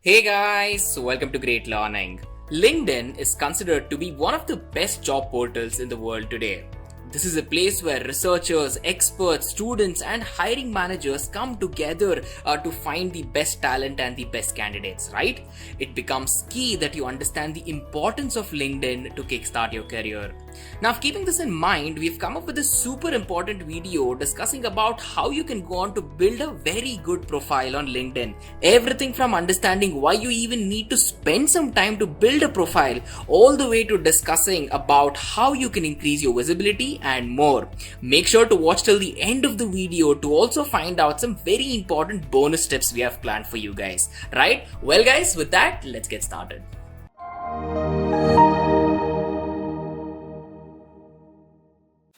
Hey guys, welcome to Great Learning. LinkedIn is considered to be one of the best job portals in the world today. This is a place where researchers, experts, students, and hiring managers come together to find the best talent and the best candidates, right? It becomes key that you understand the importance of LinkedIn to kickstart your career. Now, keeping this in mind, we've come up with a super important video discussing about how you can go on to build a very good profile on LinkedIn. Everything from understanding why you even need to spend some time to build a profile, all the way to discussing about how you can increase your visibility and more. Make sure to watch till the end of the video to also find out some very important bonus tips we have planned for you guys. Right? Well guys, with that, let's get started.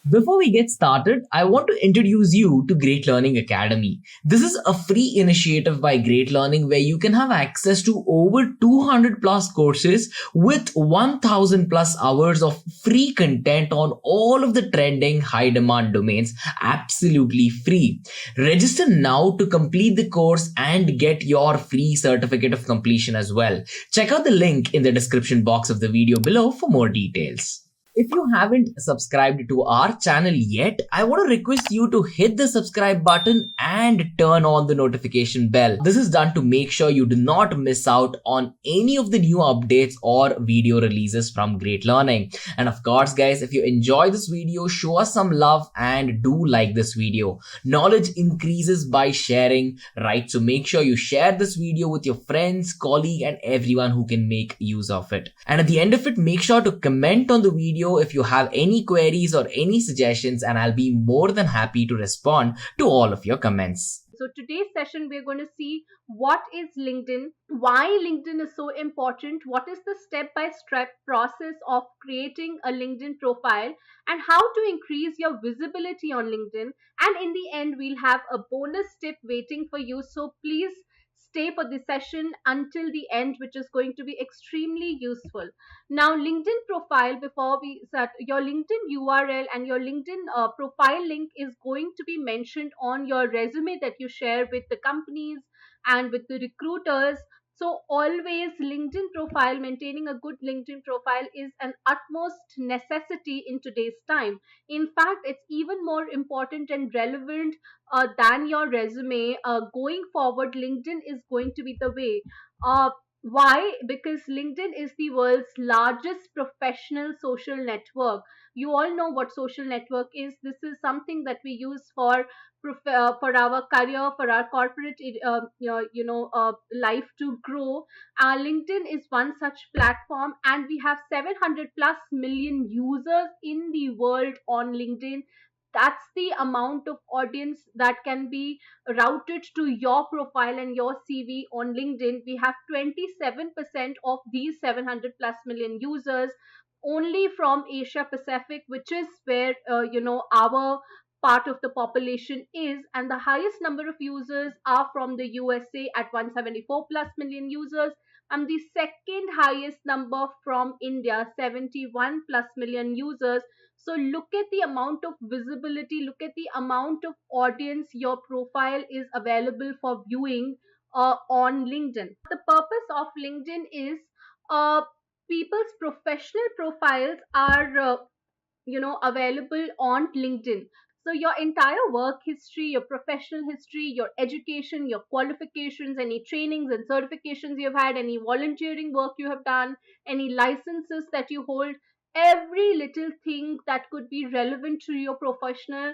Before we get started, I want to introduce you to Great Learning Academy. This is a free initiative by Great Learning where you can have access to over 200 plus courses with 1000 plus hours of free content on all of the trending high demand domains absolutely free. Register now to complete the course and get your free certificate of completion as well. Check out the link in the description box of the video below for more details. If you haven't subscribed to our channel yet, I want to request you to hit the subscribe button and turn on the notification bell. This is done to make sure you do not miss out on any of the new updates or video releases from Great Learning. And of course, guys, if you enjoy this video, show us some love and do like this video. Knowledge increases by sharing, right? So make sure you share this video with your friends, colleague, and everyone who can make use of it. And at the end of it, make sure to comment on the video if you have any queries or any suggestions, and I'll be more than happy to respond to all of your comments. So today's session, we're going to see what is LinkedIn, why LinkedIn is so important, what is the step-by-step process of creating a LinkedIn profile, and how to increase your visibility on LinkedIn. And in the end, we'll have a bonus tip waiting for you. So please stay for the session until the end, which is going to be extremely useful. Now, LinkedIn profile, before we start, your LinkedIn URL and your LinkedIn profile link is going to be mentioned on your resume that you share with the companies and with the recruiters. So always LinkedIn profile, maintaining a good LinkedIn profile is an utmost necessity in today's time. In fact, it's even more important and relevant than your resume. Going forward, LinkedIn is going to be the way. Why? Because LinkedIn is the world's largest professional social network. You all know what social network is. This is something that we use for for our career, for our corporate life to grow. LinkedIn is one such platform, and we have 700 plus million users in the world on LinkedIn. That's the amount of audience that can be routed to your profile and your CV on LinkedIn. We have 27% of these 700 plus million users only from Asia Pacific, which is where our part of the population is, and the highest number of users are from the USA at 174 plus million users, and the second highest number from India, 71 plus million users. So look at the amount of visibility, look at the amount of audience your profile is available for viewing on LinkedIn. The purpose of LinkedIn is uh, people's professional profiles are available on LinkedIn. So your entire work history, your professional history, your education, your qualifications, any trainings and certifications you've had, any volunteering work you have done, any licenses that you hold, every little thing that could be relevant to your professional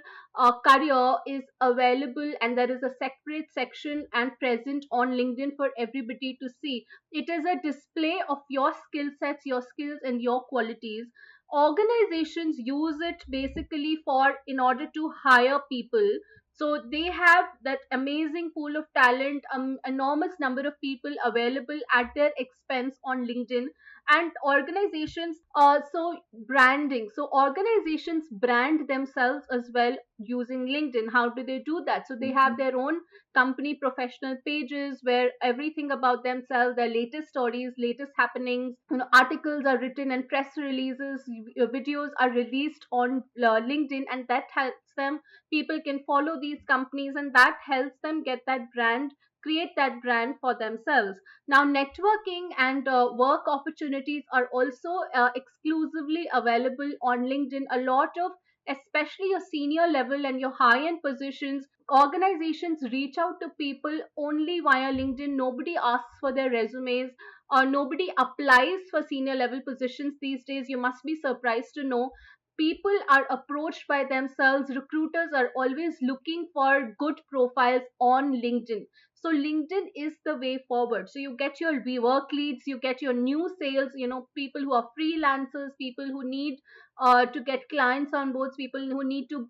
career is available, and there is a separate section and present on LinkedIn for everybody to see. It is a display of your skill sets, your skills, and your qualities. Organizations use it basically for in order to hire people. So they have that amazing pool of talent, enormous number of people available at their expense on LinkedIn. And organizations so branding, so organizations brand themselves as well using LinkedIn. How do they do that? So they have their own company professional pages where everything about themselves, their latest stories, latest happenings, articles are written, and press releases, videos are released on LinkedIn, and that helps them. People can follow these companies, and that helps them get that brand create that brand for themselves. Now, networking and work opportunities are also exclusively available on LinkedIn. A lot of, especially your senior level and your high end positions, organizations reach out to people only via LinkedIn. Nobody asks for their resumes, or nobody applies for senior level positions these days. You must be surprised to know people are approached by themselves. Recruiters are always looking for good profiles on LinkedIn. So LinkedIn is the way forward. So you get your work leads, you get your new sales, people who are freelancers, people who need to get clients on board, people who need to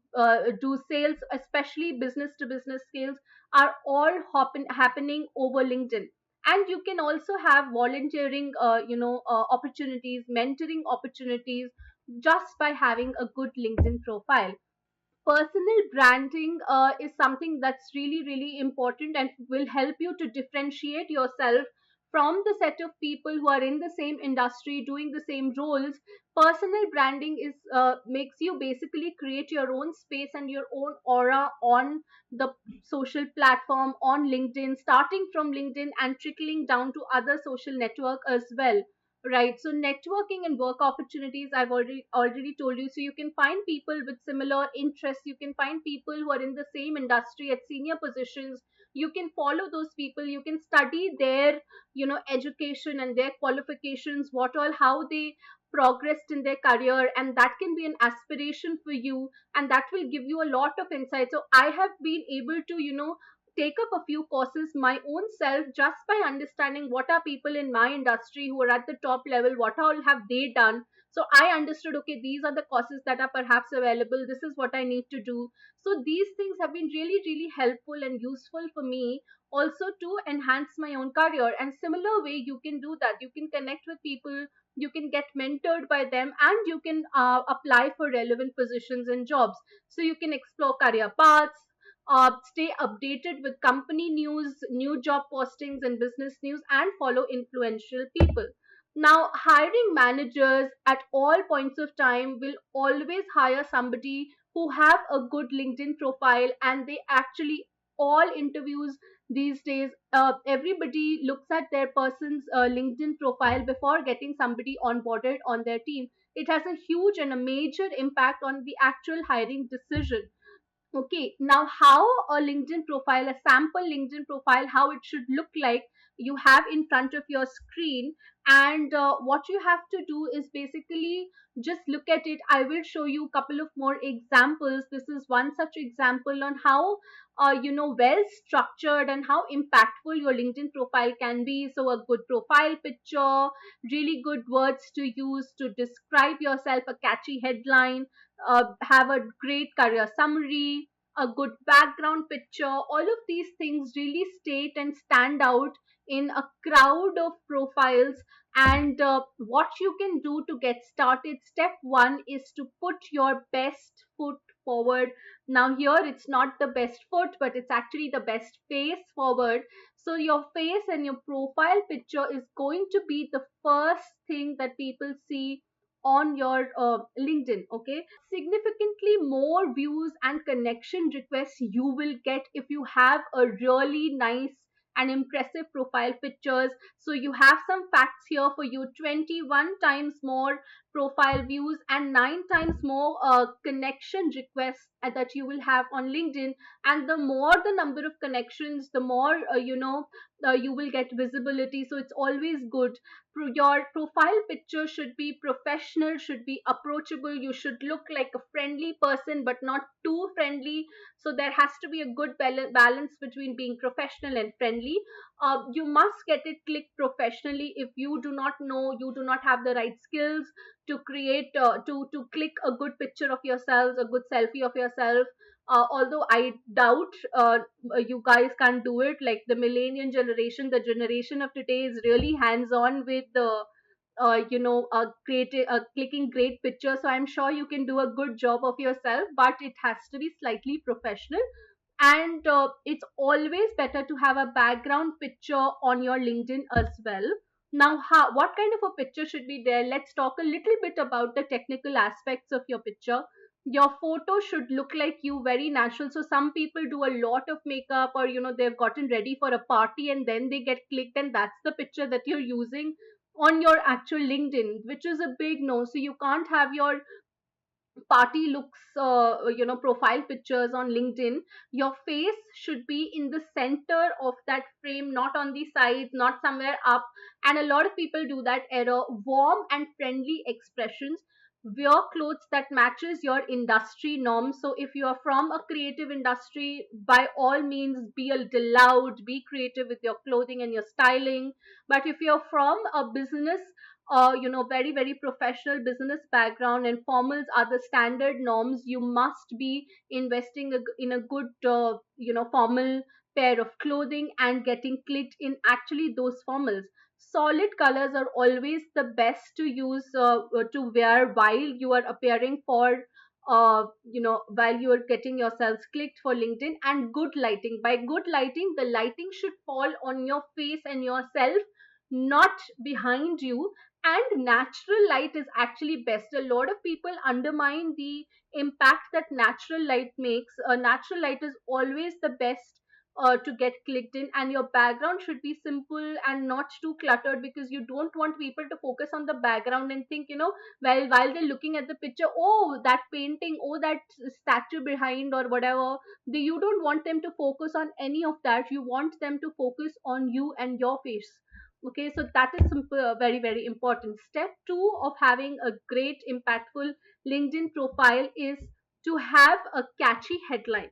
do sales, especially business to business sales, are all happening over LinkedIn. And you can also have volunteering opportunities, mentoring opportunities, just by having a good LinkedIn profile. Personal branding is something that's really, really important and will help you to differentiate yourself from the set of people who are in the same industry doing the same roles. Personal branding is makes you basically create your own space and your own aura on the social platform, on LinkedIn, starting from LinkedIn and trickling down to other social network as well. Right. So networking and work opportunities, I've already told you. So you can find people with similar interests. You can find people who are in the same industry at senior positions. You can follow those people. You can study their, education and their qualifications, what all, how they progressed in their career, and that can be an aspiration for you, and that will give you a lot of insight. So I have been able to, take up a few courses my own self, just by understanding what are people in my industry who are at the top level, what all have they done. So I understood, okay, these are the courses that are perhaps available, this is what I need to do. So these things have been really, really helpful and useful for me also to enhance my own career. And similar way, you can do that. You can connect with people, you can get mentored by them, and you can apply for relevant positions and jobs. So you can explore career paths, stay updated with company news, new job postings, and business news, and follow influential people. Now, hiring managers at all points of time will always hire somebody who have a good LinkedIn profile, and they actually, all interviews these days, everybody looks at their person's LinkedIn profile before getting somebody onboarded on their team. It has a huge and a major impact on the actual hiring decision. Okay, now how a LinkedIn profile, a sample LinkedIn profile, how it should look like, you have in front of your screen. And what you have to do is basically just look at it. I will show you a couple of more examples. This is one such example on how, well structured and how impactful your LinkedIn profile can be. So, a good profile picture, really good words to use to describe yourself, a catchy headline, have a great career summary, a good background picture. All of these things really state and stand out in a crowd of profiles. And what you can do to get started, step one is to put your best foot forward. Now, here it's not the best foot, but it's actually the best face forward. So, your face and your profile picture is going to be the first thing that people see on your LinkedIn. Okay, significantly more views and connection requests you will get if you have a really nice and impressive profile pictures. So you have some facts here for you: 21 times more profile views and 9 times more connection requests that you will have on LinkedIn. And the more the number of connections, the more you will get visibility. So it's always good. Your profile picture should be professional, should be approachable. You should look like a friendly person, but not too friendly. So there has to be a good balance between being professional and friendly. You must get it clicked professionally. If you do not know, you do not have the right skills to create, to click a good picture of yourselves, a good selfie of yourself. Although I doubt you guys can't do it. Like the millennial generation, the generation of today is really hands on with the creating, clicking great pictures. So I'm sure you can do a good job of yourself, but it has to be slightly professional. And it's always better to have a background picture on your LinkedIn as well. Now, what kind of a picture should be there? Let's talk a little bit about the technical aspects of your picture. Your photo should look like you, very natural. So some people do a lot of makeup, or they've gotten ready for a party and then they get clicked, and that's the picture that you're using on your actual LinkedIn, which is a big no. So you can't have your party looks, profile pictures on LinkedIn. Your face should be in the center of that frame, not on the sides, not somewhere up. And a lot of people do that error. Warm and friendly expressions. Wear clothes that matches your industry norms. So if you are from a creative industry, by all means be a little loud, be creative with your clothing and your styling. But if you're from a business, very very professional business background, and formals are the standard norms, you must be investing in a good formal pair of clothing and getting clicked in actually those formals. Solid colors are always the best to use, to wear while you are appearing for, while you are getting yourselves clicked for LinkedIn. And good lighting. By good lighting, the lighting should fall on your face and yourself, not behind you. And natural light is actually best. A lot of people undermine the impact that natural light makes. Natural light is always the best to get clicked in. And your background should be simple and not too cluttered, because you don't want people to focus on the background and think, while they're looking at the picture, oh, that painting, oh, that statue behind, or whatever. You don't want them to focus on any of that. You want them to focus on you and your face. Okay, so that is simple, very very important. Step 2 of having a great impactful LinkedIn profile is to have a catchy headline.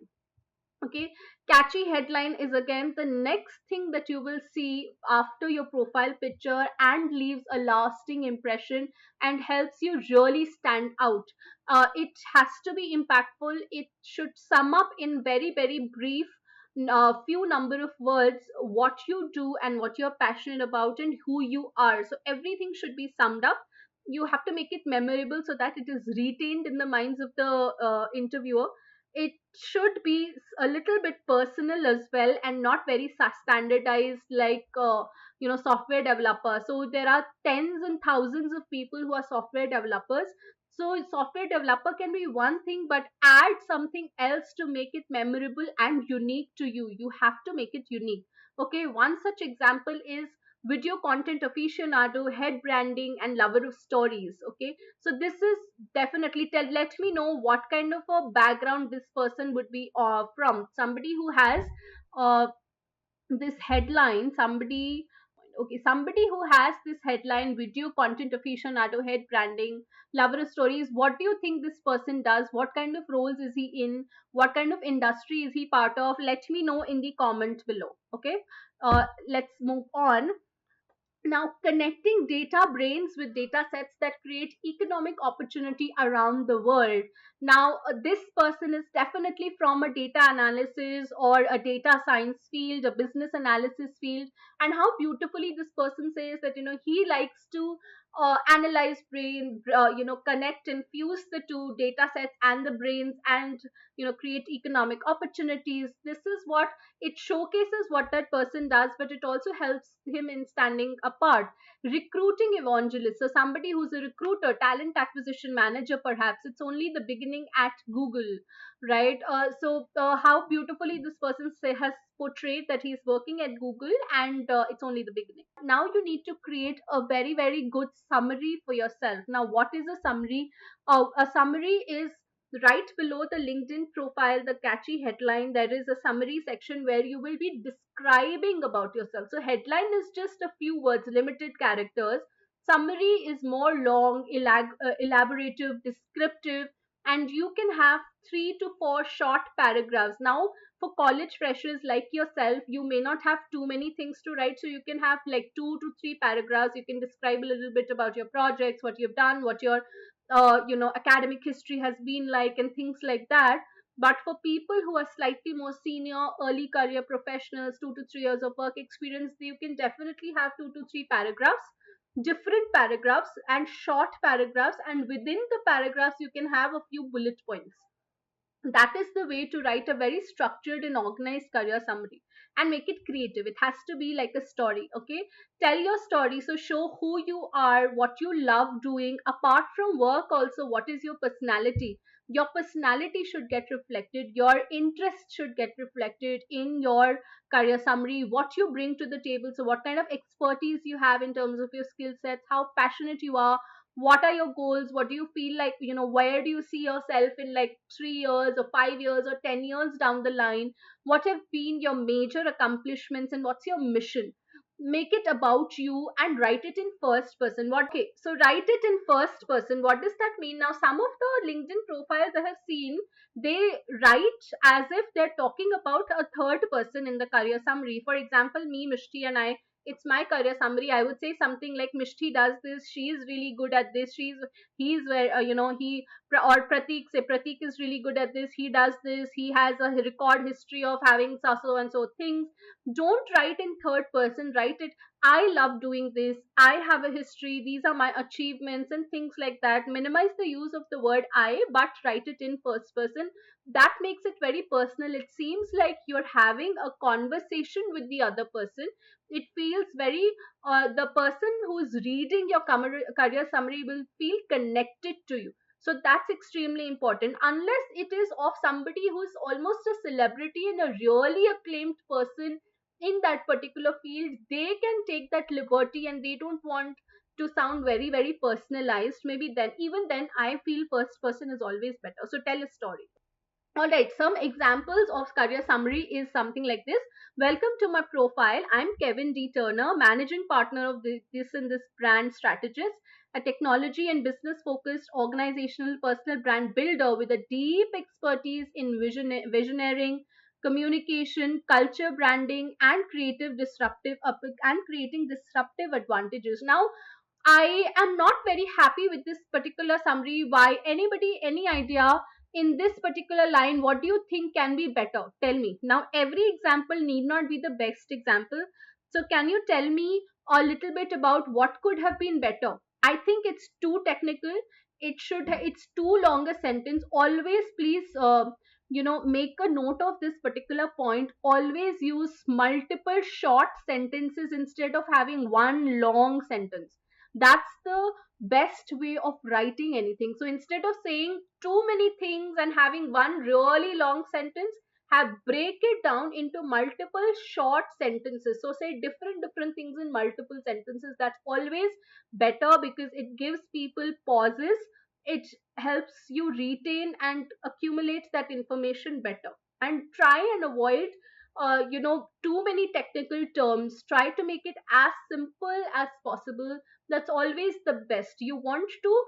Okay, catchy headline is again the next thing that you will see after your profile picture, and leaves a lasting impression and helps you really stand out. It has to be impactful. It should sum up in very very brief, few number of words, what you do and what you're passionate about and who you are. So everything should be summed up. You have to make it memorable so that it is retained in the minds of the interviewer. It should be a little bit personal as well, and not very standardized, like software developer. So there are tens and thousands of people who are software developers. So software developer can be one thing, but add something else to make it memorable and unique to you. You have to make it unique. Okay, one such example is video content aficionado, head branding, and lover of stories. Okay, so this is definitely, let me know what kind of a background this person would be from. Somebody who has uh, this headline, somebody who has this headline, video content aficionado, head branding, lover of stories. What do you think this person does? What kind of roles is he in? What kind of industry is he part of? Let me know in the comment below. Okay, let's move on. Now, connecting data brains with data sets that create economic opportunity around the world. Now, this person is definitely from a data analysis or a data science field, a business analysis field. And how beautifully this person says that, he likes to analyze brain, connect and fuse the two data sets and the brains, and, create economic opportunities. This is what it showcases, what that person does, but it also helps him in standing apart. Recruiting evangelist. So somebody who's a recruiter, talent acquisition manager, perhaps. It's only the beginning at Google, right? So how beautifully this person has portrayed that he's working at Google, and it's only the beginning. Now you need to create a very very good summary for yourself. Now, what is a summary? A summary is right below the LinkedIn profile, the catchy headline. There is a summary section where you will be describing about yourself. So headline is just a few words, limited characters. Summary is more long, elaborative, descriptive, and you can have 3 to 4 short paragraphs. Now, for college freshers like yourself, you may not have too many things to write, so you can have like 2 to 3 paragraphs. You can describe a little bit about your projects, what you've done, what your academic history has been like, and things like that. But for people who are slightly more senior, early career professionals, 2 to 3 years of work experience, you can definitely have 2 to 3 paragraphs, different paragraphs and short paragraphs, and within the paragraphs you can have a few bullet points. That is the way to write a very structured and organized career summary, and make it creative. It has to be like a story. Okay, tell your story. So show who you are, what you love doing apart from work. Also, what is your personality? Your personality should get reflected, your interests should get reflected in your career summary, what you bring to the table. So what kind of expertise you have in terms of your skill sets, how passionate you are, what are your goals, what do you feel like, where do you see yourself in like 3 years or 5 years or 10 years down the line, what have been your major accomplishments, and what's your mission. Make it about you and write it in first person. So write it in first person. What does that mean? Now some of the LinkedIn profiles I have seen, they write as if they're talking about a third person in the career summary. For example, me, Mishti, and I, it's my career summary. I would say something like, Mishti does this, she is really good at this, he's where he or Pratik, say Pratik is really good at this, he does this, he has a record history of having so and so things. Don't write in third person, write it, I love doing this, I have a history, these are my achievements, and things like that. Minimize the use of the word I, but write it in first person. That makes it very personal. It seems like you're having a conversation with the other person. It feels very, the person who's reading your career summary will feel connected to you. So that's extremely important. Unless it is of somebody who's almost a celebrity and a really acclaimed person in that particular field, they can take that liberty and they don't want to sound very, very personalized. Maybe then, even then, I feel first person is always better. So tell a story. All right, some examples of career summary is something like this. Welcome to my profile. I'm Kevin D. Turner, managing partner of this and this brand strategist, a technology and business focused organizational personal brand builder with a deep expertise in visioneering, communication, culture branding, and creating disruptive advantages. Now, I am not very happy with this particular summary. Why? Anybody, any idea in this particular line? What do you think can be better? Tell me. Now, every example need not be the best example. So, can you tell me a little bit about what could have been better? I think it's too technical. It's too long a sentence. Always, please, make a note of this particular point. Always use multiple short sentences instead of having one long sentence. That's the best way of writing anything. So instead of saying too many things and having one really long sentence, have break it down into multiple short sentences. So say different things in multiple sentences. That's always better because it gives people pauses. It helps you retain and accumulate that information better. And try and avoid too many technical terms. Try to make it as simple as possible. That's always the best. You want to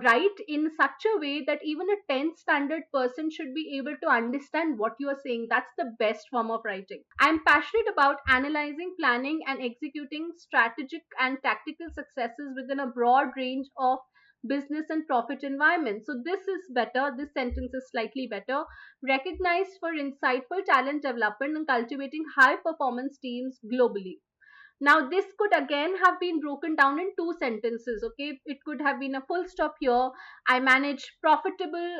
write in such a way that even a 10th standard person should be able to understand what you are saying. That's the best form of writing. I'm passionate about analyzing, planning, and executing strategic and tactical successes within a broad range of business and profit environments. So this is better. This sentence is slightly better. Recognized for insightful talent development and cultivating high performance teams globally. Now, this could again have been broken down in two sentences. Okay, it could have been a full stop here. I manage profitable,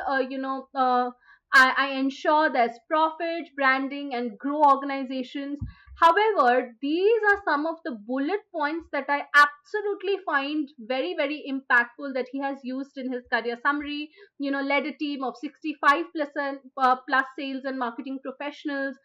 I ensure there's profit, branding, and grow organizations. However, these are some of the bullet points that I absolutely find very, very impactful that he has used in his career summary. Led a team of 65 plus sales and marketing professionals,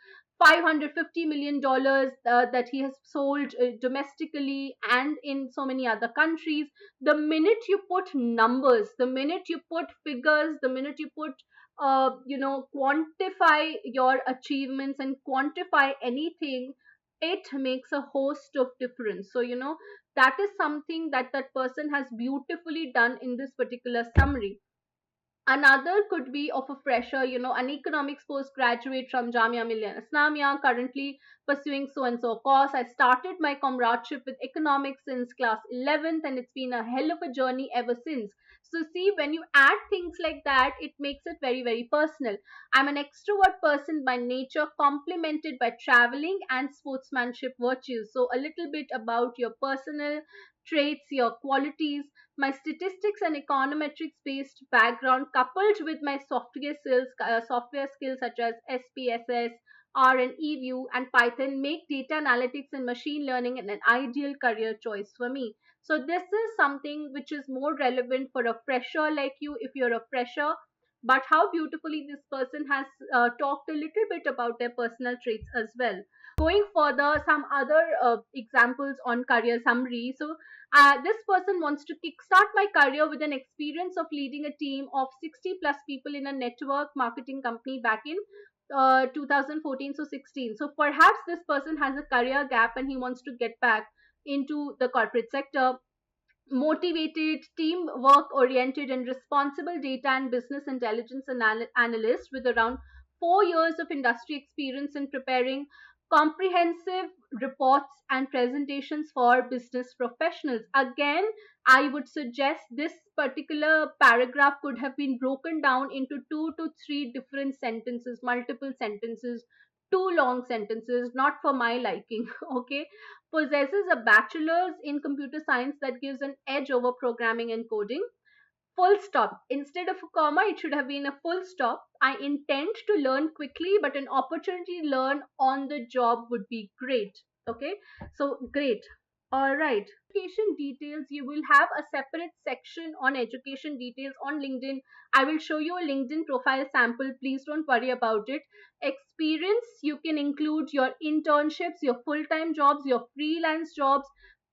$550 million that he has sold domestically and in so many other countries. The minute you put numbers, the minute you put figures, the minute you put quantify your achievements and quantify anything, it makes a host of difference. So that is something that that person has beautifully done in this particular summary. Another could be of a fresher, an economics postgraduate from Jamia Millia Islamia, currently pursuing so and so course. I started my comradeship with economics since class 11th, and it's been a hell of a journey ever since. So, see, when you add things like that, it makes it very, very personal. I'm an extrovert person by nature, complemented by traveling and sportsmanship virtues. So, a little bit about your personal traits, your qualities. My statistics and econometrics based background, coupled with my software skills such as SPSS, R and eView, and Python, make data analytics and machine learning an ideal career choice for me. So this is something which is more relevant for a fresher like you. If you're a fresher, but how beautifully this person has talked a little bit about their personal traits as well. Going further, some other examples on career summary. So this person wants to kickstart my career with an experience of leading a team of 60 plus people in a network marketing company back in 2014, so 16. So perhaps this person has a career gap and he wants to get back into the corporate sector. Motivated, teamwork oriented, and responsible data and business intelligence analyst with around 4 years of industry experience in preparing comprehensive reports and presentations for business professionals. Again, I would suggest this particular paragraph could have been broken down into 2 to 3 different sentences, multiple sentences, too long sentences, not for my liking. Okay, possesses a bachelor's in computer science that gives an edge over programming and coding. Full stop. Instead of a comma, it should have been a full stop. I intend to learn quickly, but an opportunity to learn on the job would be great. Okay, so great. All right. Education details. You will have a separate section on education details on LinkedIn. I will show you a LinkedIn profile sample. Please don't worry about it. Experience. You can include your internships, your full time jobs, your freelance jobs.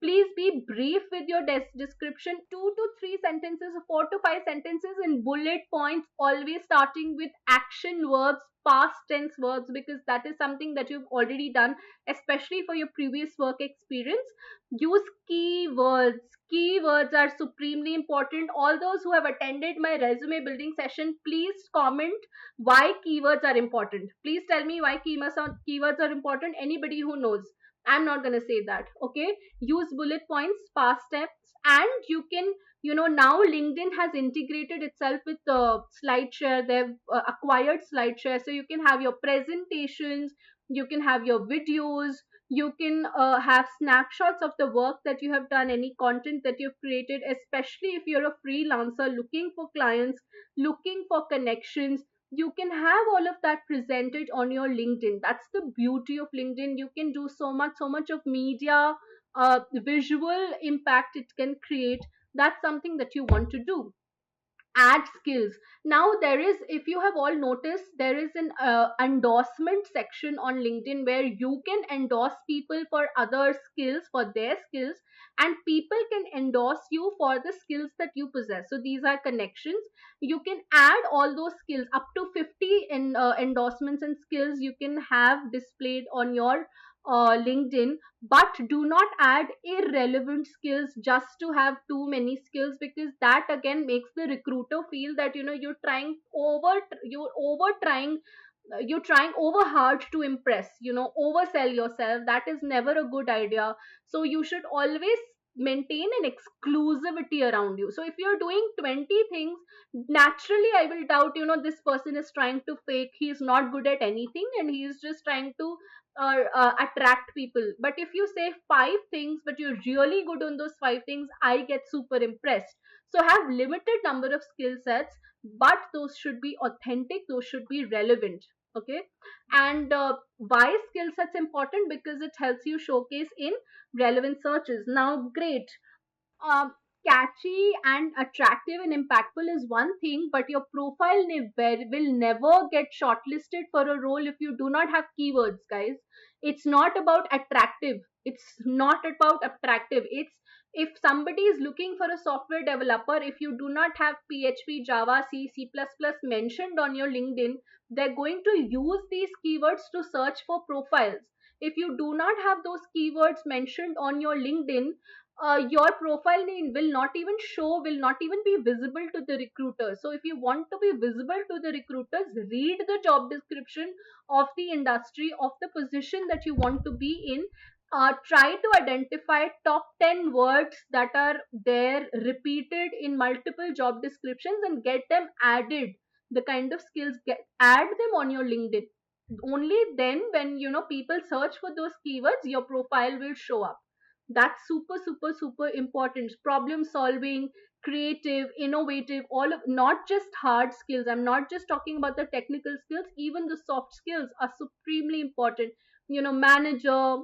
Please be brief with your description. 2 to 3 sentences, 4 to 5 sentences in bullet points, always starting with action verbs, past tense verbs, because that is something that you've already done, especially for your previous work experience. Use keywords. Keywords are supremely important. All those who have attended my resume building session, please comment why keywords are important. Please tell me why keywords are important. Anybody who knows. I'm not going to say that. Okay. Use bullet points, past steps, and you can, now LinkedIn has integrated itself with SlideShare. They've acquired SlideShare. So you can have your presentations, you can have your videos, you can have snapshots of the work that you have done, any content that you've created, especially if you're a freelancer looking for clients, looking for connections. You can have all of that presented on your LinkedIn. That's the beauty of LinkedIn. You can do so much of media, visual impact it can create. That's something that you want to do. Add skills. Now there is, if you have all noticed, there is an endorsement section on LinkedIn where you can endorse people for other skills, for their skills, and people can endorse you for the skills that you possess. So these are connections. You can add all those skills, up to 50 in endorsements and skills you can have displayed on your LinkedIn. But do not add irrelevant skills just to have too many skills, because that again makes the recruiter feel that you're trying over hard to impress, oversell yourself. That is never a good idea. So you should always maintain an exclusivity around you. So if you're doing 20 things, naturally I will doubt, this person is trying to fake, he's not good at anything and he's just trying to attract people. But if you say 5 things but you're really good on those 5 things, I get super impressed. So have limited number of skill sets, but those should be authentic, those should be relevant. Okay. And why skill sets important? Because it helps you showcase in relevant searches. Now great, um, catchy and attractive and impactful is one thing, but your profile will never get shortlisted for a role if you do not have keywords, guys. It's not about attractive. It's not about attractive. It's, if somebody is looking for a software developer, if you do not have PHP, Java, C, C++ mentioned on your LinkedIn, they're going to use these keywords to search for profiles. If you do not have those keywords mentioned on your LinkedIn, your profile name will not even show, will not even be visible to the recruiters. So if you want to be visible to the recruiters, read the job description of the industry, of the position that you want to be in. Try to identify top 10 words that are there repeated in multiple job descriptions and get them added. The kind of skills, add them on your LinkedIn. Only then, when people search for those keywords, your profile will show up. That's super important. Problem solving, creative, innovative, all of, not just hard skills. I'm not just talking about the technical skills, even the soft skills are supremely important. Manager,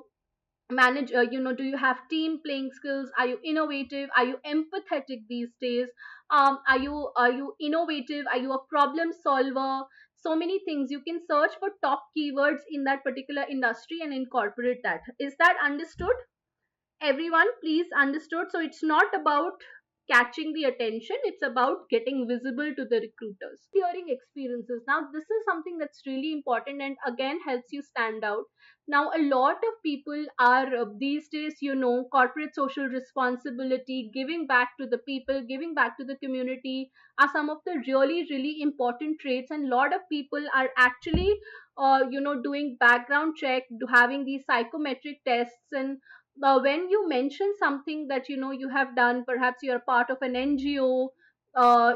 manage, do you have team playing skills? Are you innovative? Are you empathetic these days? Are you innovative? Are you a problem solver? So many things. You can search for top keywords in that particular industry and incorporate that. Is that understood? Everyone please understood? So it's not about catching the attention, it's about getting visible to the recruiters. Hearing experiences, now this is something that's really important and again helps you stand out. Now a lot of people are these days, corporate social responsibility, giving back to the people, giving back to the community are some of the really really important traits, and a lot of people are actually doing background check, having these psychometric tests. And when you mention something that you have done, perhaps you're part of an NGO,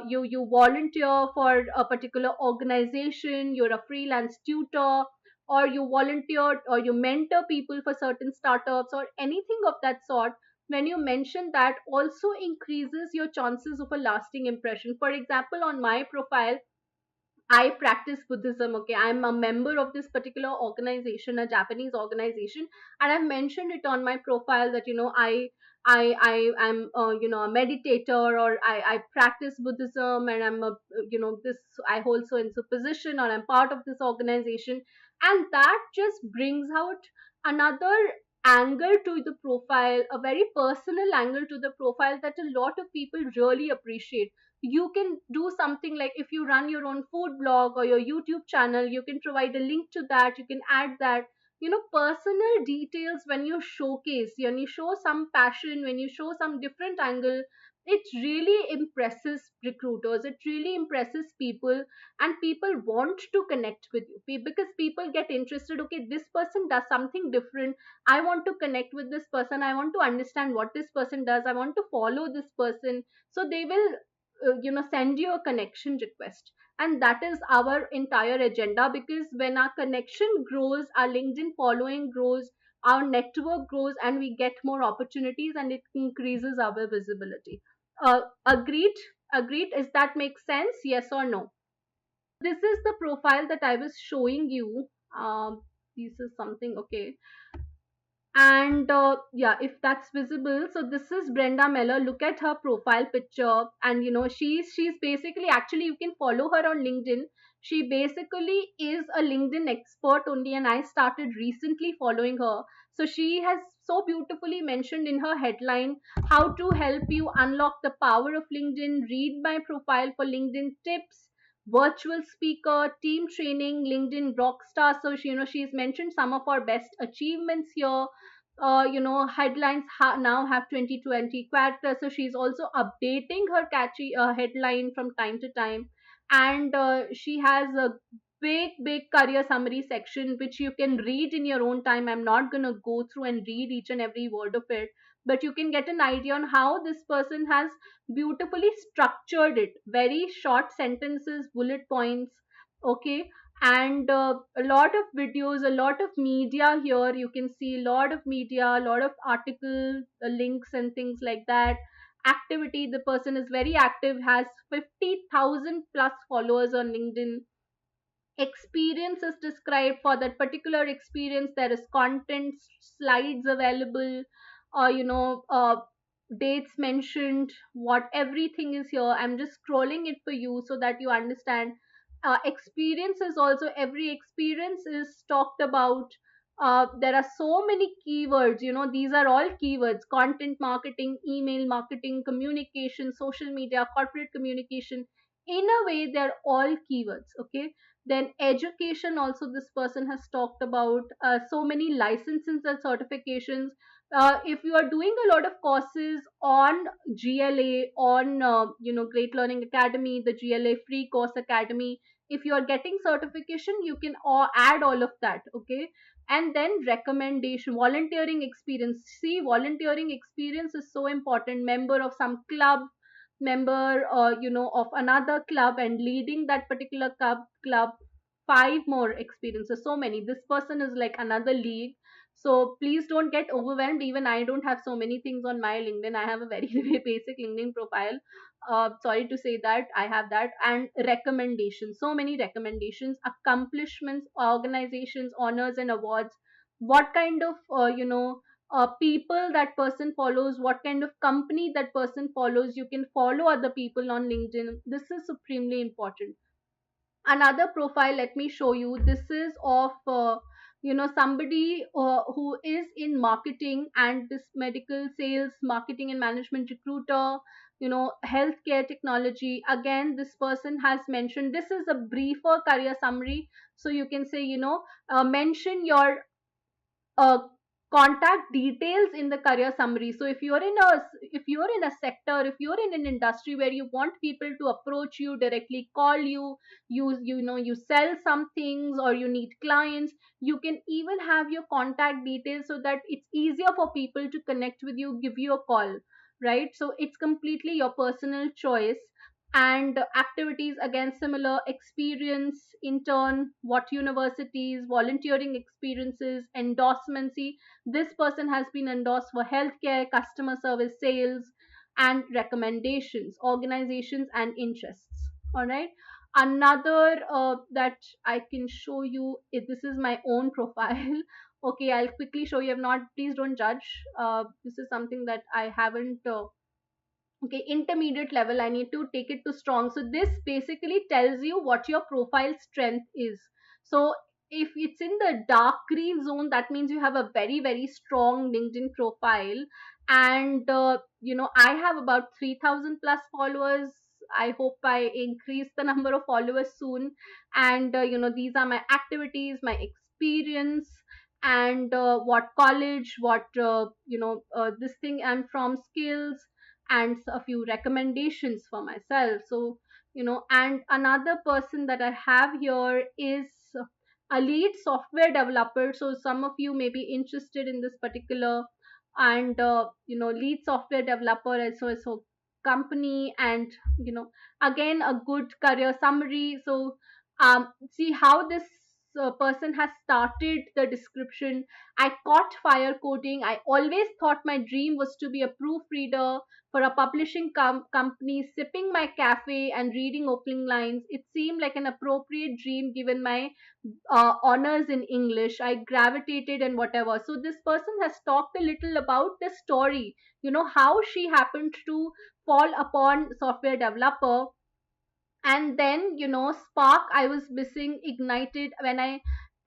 you volunteer for a particular organization, you're a freelance tutor, or you volunteer or you mentor people for certain startups or anything of that sort. When you mention that, also increases your chances of a lasting impression. For example, on my profile, I practice Buddhism. Okay, I'm a member of this particular organization, a Japanese organization, and I've mentioned it on my profile that I am a meditator, or I practice Buddhism, and I'm a this I hold so and so position, or I'm part of this organization, and that just brings out another angle to the profile, a very personal angle to the profile that a lot of people really appreciate. You can do something like, if you run your own food blog or your YouTube channel, you can provide a link to that, you can add that, personal details. When you showcase, when you show some passion, when you show some different angle, it really impresses recruiters, it really impresses people, and people want to connect with you because people get interested. Okay, this person does something different, I want to connect with this person, I want to understand what this person does, I want to follow this person. So they will send you a connection request. And that is our entire agenda, because when our connection grows, our LinkedIn following grows, our network grows, and we get more opportunities, and it increases our visibility. Agreed, is that make sense? Yes or no? This is the profile that I was showing you. This is something, okay. And yeah, if that's visible, so this is Brenda Meller. Look at her profile picture, and she's basically, actually you can follow her on LinkedIn. She basically is a LinkedIn expert only, and I started recently following her. So she has so beautifully mentioned in her headline how to help you unlock the power of LinkedIn. Read my profile for LinkedIn tips, virtual speaker, team training, LinkedIn rockstar. So she's mentioned some of our best achievements here. Headlines now have 2020 characters, so she's also updating her catchy headline from time to time. And she has a big career summary section which you can read in your own time. I'm not going to go through and read each and every word of it, but you can get an idea on how this person has beautifully structured it. Very short sentences, bullet points. Okay. And a lot of videos, a lot of media here. You can see a lot of media, a lot of articles, links and things like that. Activity, the person is very active, has 50,000 plus followers on LinkedIn. Experience is described. For that particular experience, there is content, slides available, dates mentioned, what everything is here. I'm just scrolling it for you so that you understand. Experience is also, every experience is talked about. There are so many keywords, these are all keywords: content marketing, email marketing, communication, social media, corporate communication. In a way, they're all keywords. Okay. Then education also, this person has talked about so many licenses and certifications. If you are doing a lot of courses on GLA, on Great Learning Academy, the GLA Free Course Academy, if you are getting certification, you can add all of that. Okay. And then recommendation, volunteering experience. See, volunteering experience is so important. Member of some club, member of another club, and leading that particular club. Five more experiences, so many. This person is like another league. So please don't get overwhelmed. Even I don't have so many things on my LinkedIn. I have a very very basic LinkedIn profile. Sorry to say that I have that. And recommendations, so many recommendations, accomplishments, organizations, honors and awards. What kind of people that person follows, what kind of company that person follows. You can follow other people on LinkedIn. This is supremely important. Another profile, let me show you. This is of somebody who is in marketing, and this medical sales marketing and management recruiter, healthcare technology. Again, this person has mentioned, this is a briefer career summary. So you can say, mention your uh, contact details in the career summary. So if you're in a sector, if you're in an industry where you want people to approach you directly, call you, you sell some things, or you need clients, you can even have your contact details so that it's easier for people to connect with you, give you a call, right? So it's completely your personal choice. And activities, again, similar: experience, intern, what universities, volunteering experiences, endorsements. See, this person has been endorsed for healthcare, customer service, sales, and recommendations, organizations, and interests. All right. Another that I can show you is, this is my own profile. Okay, I'll quickly show you. I've not, please don't judge. This is something that I haven't okay, intermediate level. I need to take it to strong. So this basically tells you what your profile strength is. So if it's in the dark green zone, that means you have a very, very strong LinkedIn profile. And I have about 3000 plus followers. I hope I increase the number of followers soon. And these are my activities, my experience, and what college, what this thing I'm from, skills, and a few recommendations for myself. So, and another person that I have here is a lead software developer. So some of you may be interested in this particular, and lead software developer so company. And again, a good career summary. So see how this person has started the description: I caught fire coding. I always thought my dream was to be a proofreader for a publishing company, sipping my cafe and reading opening lines. It seemed like an appropriate dream given my honors in English. I gravitated and whatever. So this person has talked a little about the story, how she happened to fall upon software developer. And then, spark I was missing ignited when I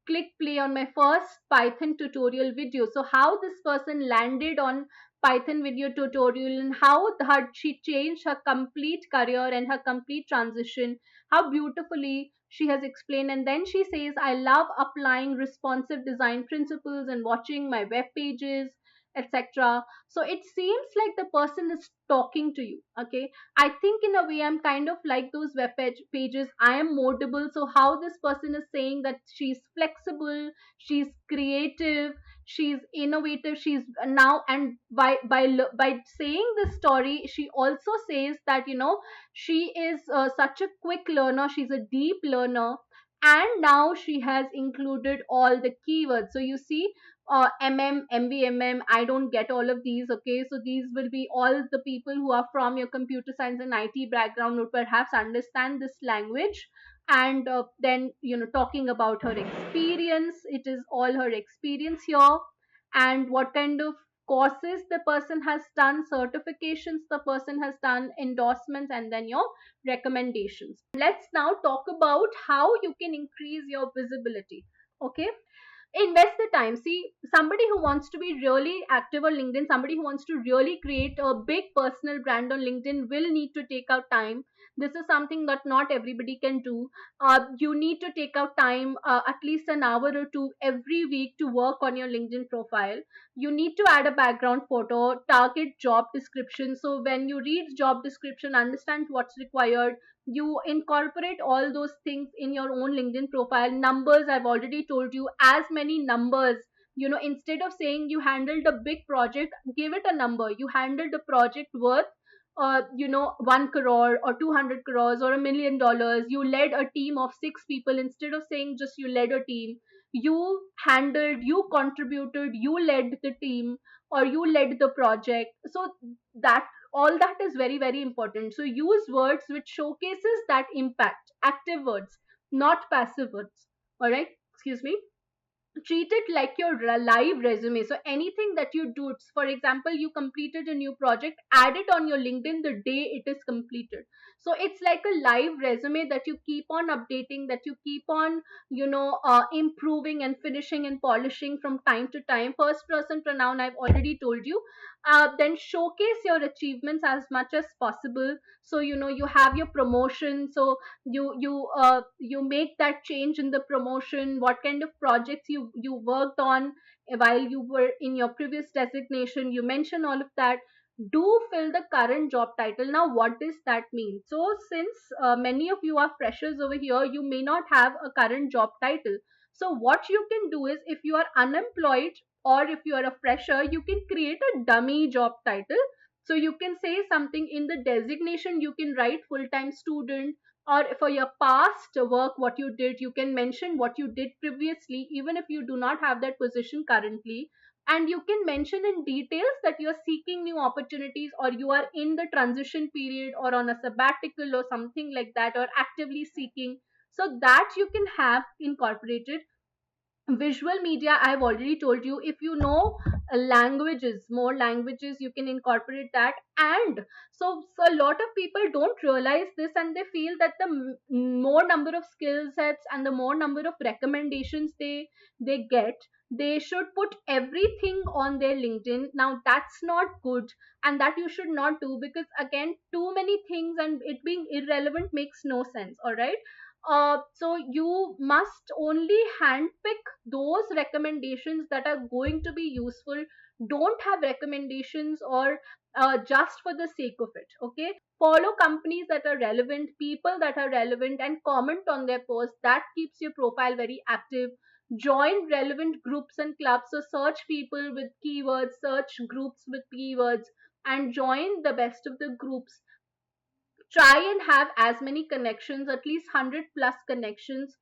click play on my first Python tutorial video. So how this person landed on Python video tutorial, and how she changed her complete career and her complete transition, how beautifully she has explained. And then she says, I love applying responsive design principles and watching my web pages, etc. So it seems like the person is talking to you. Okay, I think in a way I'm kind of like those pages. I am moldable. So how this person is saying that she's flexible, she's creative, she's innovative, she's now, and by saying this story, she also says that she is such a quick learner, she's a deep learner, and now she has included all the keywords. So you see, MVMM, I don't get all of these. Okay, so these will be all the people who are from your computer science and IT background would perhaps understand this language. And then, talking about her experience, it is all her experience here, and what kind of courses the person has done, certifications the person has done, endorsements, and then your recommendations. Let's now talk about how you can increase your visibility. Okay, invest the time. See, somebody who wants to be really active on LinkedIn, somebody who wants to really create a big personal brand on LinkedIn, will need to take out time. This is something that not everybody can do. You need to take out time, at least an hour or two every week, to work on your LinkedIn profile. You need to add a background photo, target job description. So when you read job description, understand what's required. You incorporate all those things in your own LinkedIn profile. Numbers, I've already told you, as many numbers. Instead of saying you handled a big project, give it a number. You handled a project worth 1 crore or 200 crores or $1 million. You led a team of 6 people. Instead of saying just you led a team, you handled, you contributed, you led the team, or you led the project. So that, all that is very, very important. So use words which showcases that impact, active words, not passive words. All right, excuse me. treat it like your live resume. So anything that you do, for example, you completed a new project, add it on your LinkedIn the day it is completed. So it's like a live resume that you keep on updating, that you keep on, improving and finishing and polishing from time to time. First person pronoun, I've already told you. Then showcase your achievements as much as possible. So you have your promotion, so you make that change in the promotion, what kind of projects you worked on while you were in your previous designation, you mention all of that. Do fill the current job title. Now what does that mean? So since many of you are freshers over here, you may not have a current job title. So what you can do is, if you are unemployed or if you are a fresher, you can create a dummy job title. So you can say something in the designation, you can write full time student, or for your past work what you did, you can mention what you did previously even if you do not have that position currently. And you can mention in details that you're seeking new opportunities, or you are in the transition period or on a sabbatical or something like that, or actively seeking. So that you can have incorporated. Visual media, I've already told you, if you know languages, more languages, you can incorporate that. And so a lot of people don't realize this, and they feel that the more number of skill sets and the more number of recommendations they get, they should put everything on their LinkedIn. Now that's not good, and that you should not do, because again, too many things and it being irrelevant makes no sense. All right. So you must only handpick those recommendations that are going to be useful. Don't have recommendations or just for the sake of it. Okay. Follow companies that are relevant, people that are relevant, and comment on their posts. That keeps your profile very active. Join relevant groups and clubs. So search people with keywords, search groups with keywords, and join the best of the groups. Try and have as many connections, at least 100 plus connections.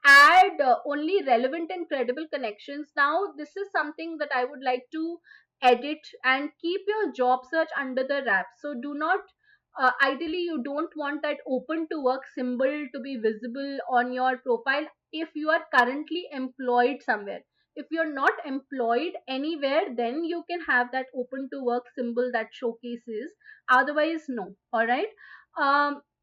Add only relevant and credible connections. Now this is something that I would like to edit. And keep your job search under the wrap. So do not, ideally you don't want that open to work symbol to be visible on your profile if you are currently employed somewhere. If you're not employed anywhere, then you can have that open to work symbol that showcases. Otherwise, no. All right.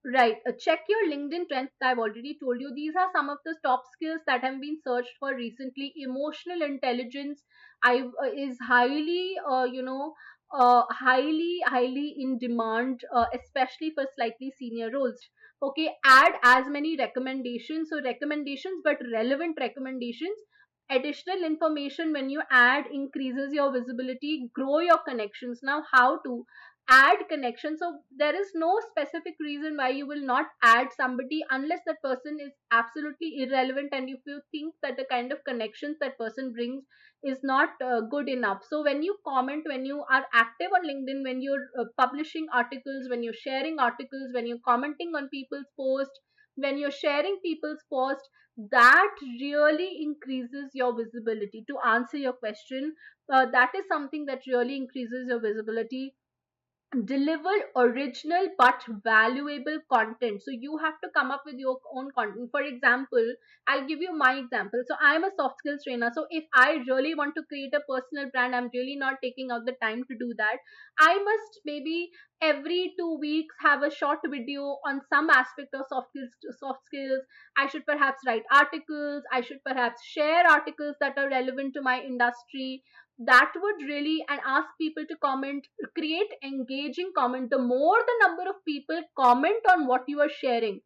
Right. Check your LinkedIn trends. I've already told you. These are some of the top skills that have been searched for recently. Emotional intelligence, is highly, highly in demand, especially for slightly senior roles. Okay. Add as many recommendations. So recommendations, but relevant recommendations. Additional information when you add increases your visibility. Grow your connections. Now, how to add connection? So there is no specific reason why you will not add somebody unless that person is absolutely irrelevant, and if you think that the kind of connections that person brings is not good enough. So when you comment, when you are active on LinkedIn, when you're publishing articles, when you're sharing articles, when you're commenting on people's posts, when you're sharing people's posts, that really increases your visibility. To answer your question, that is something that really increases your visibility. Deliver original but valuable content. So you have to come up with your own content. For example, I'll give you my example. So I'm a soft skills trainer. So if I really want to create a personal brand, I'm really not taking out the time to do that. I must maybe every 2 weeks have a short video on some aspect of soft skills. I should perhaps write articles. I should perhaps share articles that are relevant to my industry. That would really, and ask people to comment, create engaging comment. The more the number of people comment on what you are sharing,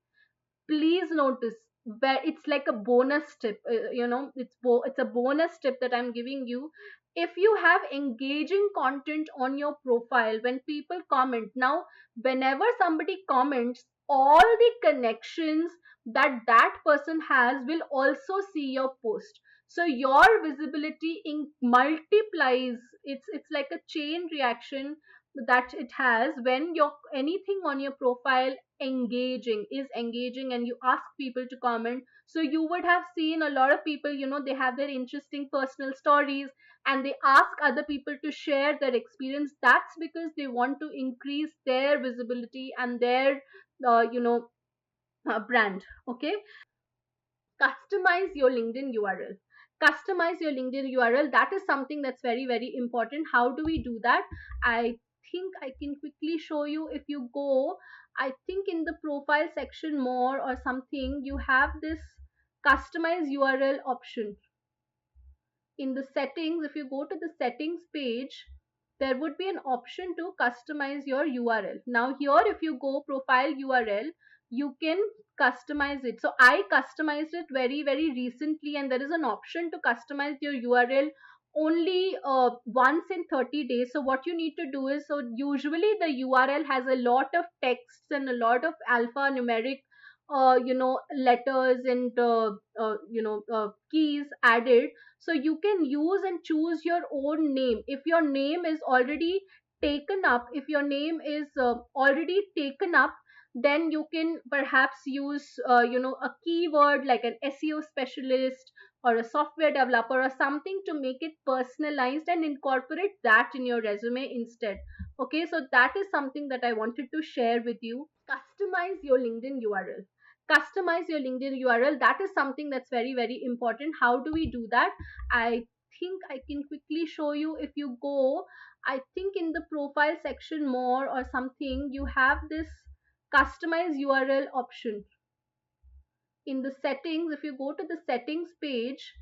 please notice, where it's like a bonus tip. It's a bonus tip that I'm giving you. If you have engaging content on your profile, when people comment, now whenever somebody comments, all the connections that that person has will also see your post. So your visibility multiplies. It's like a chain reaction that it has when your anything on your profile engaging and you ask people to comment. So you would have seen a lot of people, they have their interesting personal stories, and they ask other people to share their experience. That's because they want to increase their visibility and their brand. Okay. Customize your LinkedIn URL. customize your LinkedIn URL. That is something that's very, very important. How do we do that? I think I can quickly show you. If you go, I think in the profile section more or something, you have this customize URL option. In the settings, if you go to the settings page, there would be an option to customize your URL. Now here, if you go profile URL, you can customize it. So I customized it very, very recently, and there is an option to customize your URL only once in 30 days. So what you need to do is, so usually the URL has a lot of texts and a lot of alphanumeric letters and keys added. So you can use and choose your own name. If your name is already taken up, then you can perhaps use a keyword like an SEO specialist or a software developer or something to make it personalized and incorporate that in your resume instead. Okay, so that is something that I wanted to share with you. Customize your LinkedIn URL. Customize your LinkedIn URL. That is something that's very, very important. How do we do that? I think I can quickly show you. If you go, I think in the profile section more or something, you have this customize URL option. In the settings, if you go to the settings page,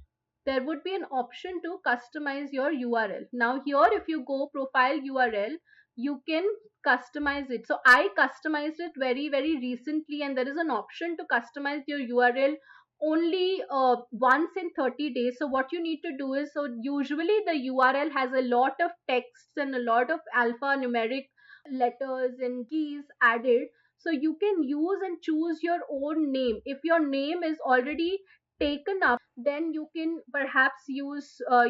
there would be an option to customize your URL. Now here, if you go profile URL, you can customize it. So I customized it very, very recently, and there is an option to customize your URL only once in 30 days. So what you need to do is, so usually the URL has a lot of texts and a lot of alphanumeric letters and keys added. So you can use and choose your own name. If your name is already taken up, then you can perhaps use a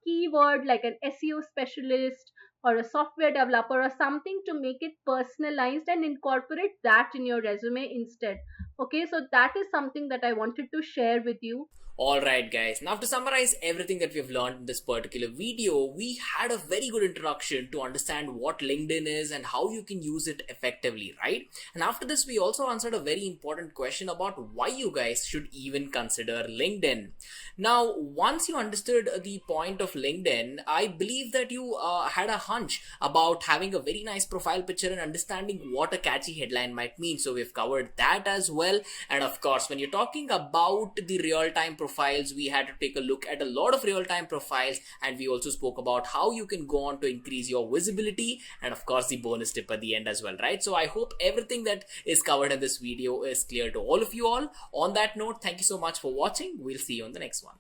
keyword like an SEO specialist or a software developer or something to make it personalized and incorporate that in your resume instead. Okay, so that is something that I wanted to share with you. Alright guys, now to summarize everything that we've learned in this particular video, we had a very good introduction to understand what LinkedIn is and how you can use it effectively, right? And after this, we also answered a very important question about why you guys should even consider LinkedIn. Now, once you understood the point of LinkedIn, I believe that you had a hunch about having a very nice profile picture and understanding what a catchy headline might mean. So we've covered that as well. And of course, when you're talking about the real-time profiles, we had to take a look at a lot of real-time profiles, and we also spoke about how you can go on to increase your visibility, and of course the bonus tip at the end as well, right? So I hope everything that is covered in this video is clear to all of you all. On that note, thank you so much for watching. We'll see you on the next one.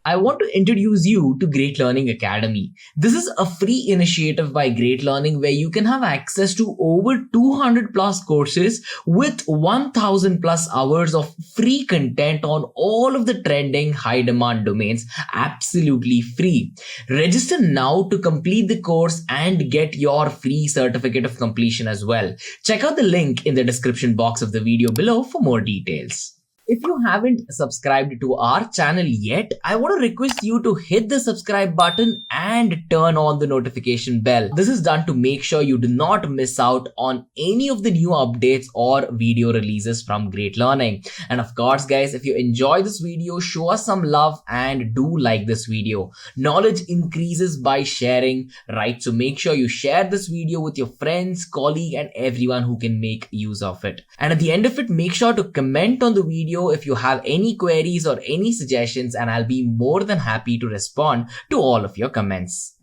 I want to introduce you to Great Learning Academy. This is a free initiative by Great Learning where you can have access to over 200 plus courses with 1000 plus hours of free content on all of the trending high demand domains absolutely free. Register now to complete the course and get your free certificate of completion as well. Check out the link in the description box of the video below for more details. If you haven't subscribed to our channel yet, I want to request you to hit the subscribe button and turn on the notification bell. This is done to make sure you do not miss out on any of the new updates or video releases from Great Learning. And of course, guys, if you enjoy this video, show us some love and do like this video. Knowledge increases by sharing, right? So make sure you share this video with your friends, colleague, and everyone who can make use of it. And at the end of it, make sure to comment on the video if you have any queries or any suggestions, and I'll be more than happy to respond to all of your comments.